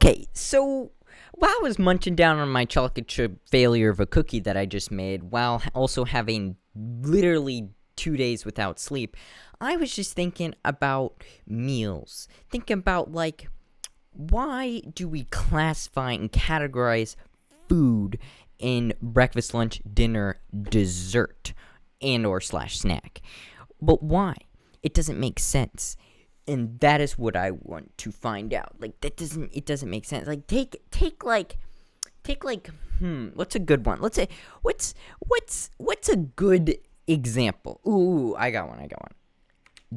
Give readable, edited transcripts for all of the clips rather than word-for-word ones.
Okay, so while I was munching down on my chocolate chip failure of a cookie that I just made, while also having literally 2 days without sleep, I was just thinking about meals. Thinking about, like, why do we classify and categorize food in breakfast, lunch, dinner, dessert, and or slash snack? But why? It doesn't make sense. And that is what I want to find out. Like, it doesn't make sense. Like, take what's a good one? Let's say, what's a good example? Ooh, I got one.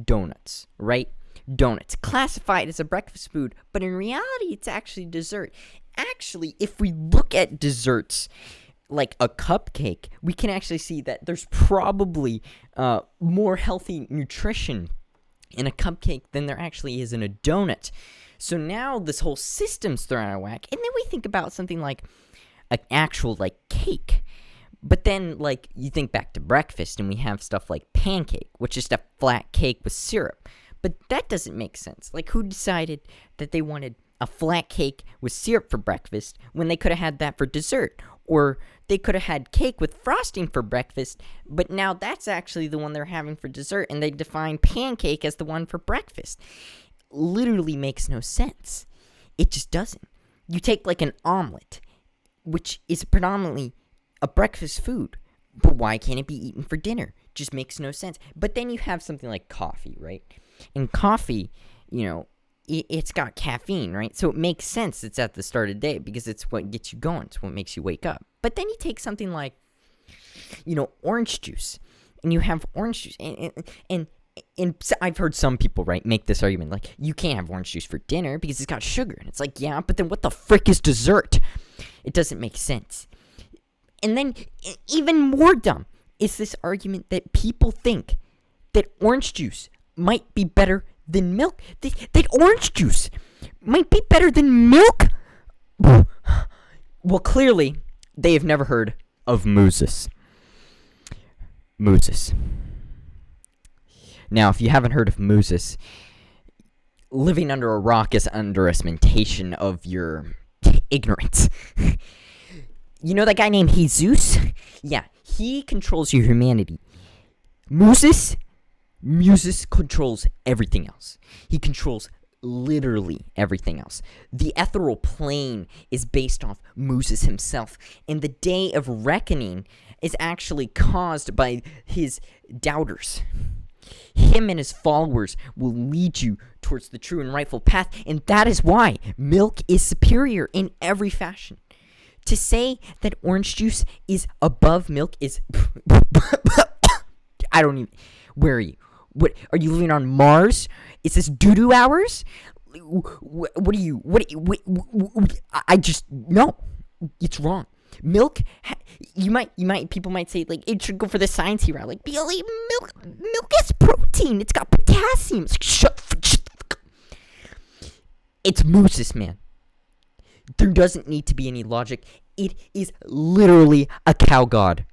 Donuts, right? Donuts, classified as a breakfast food, but in reality, it's actually dessert. Actually, if we look at desserts, like a cupcake, we can actually see that there's probably more healthy nutrition in a cupcake than there actually is in a donut. So now this whole system's thrown out of whack. And then we think about something like an actual, like, cake. But then, like, you think back to breakfast and we have stuff like pancake, which is just a flat cake with syrup. But that doesn't make sense. Like, who decided that they wanted a flat cake with syrup for breakfast when they could have had that for dessert? Or they could have had cake with frosting for breakfast, but now that's actually the one they're having for dessert, and they define pancake as the one for breakfast. Literally makes no sense. It just doesn't. You take, like, an omelet, which is predominantly a breakfast food, but why can't it be eaten for dinner? Just makes no sense. But then you have something like coffee, right? And coffee, it's got caffeine, right? So it makes sense it's at the start of the day because it's what gets you going. It's what makes you wake up. But then you take something like, orange juice. And you have orange juice. And I've heard some people, right, make this argument. Like, you can't have orange juice for dinner because it's got sugar. And it's like, yeah, but then what the frick is dessert? It doesn't make sense. And then, even more dumb, is this argument that people think that orange juice might be better than milk. That orange juice might be better than milk? Well, clearly, they have never heard of Moosus. Moosus. Now, if you haven't heard of Moosus, living under a rock is an underestimation of your ignorance. You know that guy named Jesus? Yeah, he controls your humanity. Moosus controls everything else. He controls literally everything else. The ethereal plane is based off Moosus himself, and the day of reckoning is actually caused by his doubters. Him and his followers will lead you towards the true and rightful path, and that is why milk is superior in every fashion. To say that orange juice is above milk is... I don't even... Where are you? What, are you living on Mars? Is this doo-doo hours? What are you... I just... No. It's wrong. Milk... People might say, like, it should go for the sciencey route. Like, Billy, milk has protein. It's got potassium. It's like, shut. It's Moosus, man. There doesn't need to be any logic. It is literally a cow god.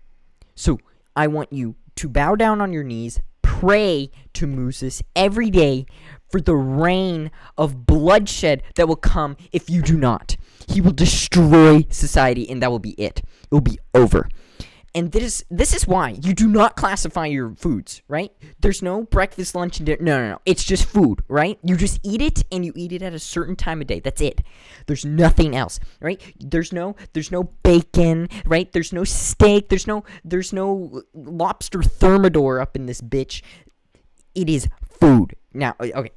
So, I want you to bow down on your knees, pray to Moosus every day for the reign of bloodshed that will come if you do not. He will destroy society, and that will be it. It will be over. And this is why you do not classify your foods, right? There's no breakfast, lunch, and dinner. No. It's just food, right? You just eat it, and you eat it at a certain time of day. That's it. There's nothing else, right? There's no bacon, right? There's no steak. There's no lobster thermidor up in this bitch. It is food. Now, okay.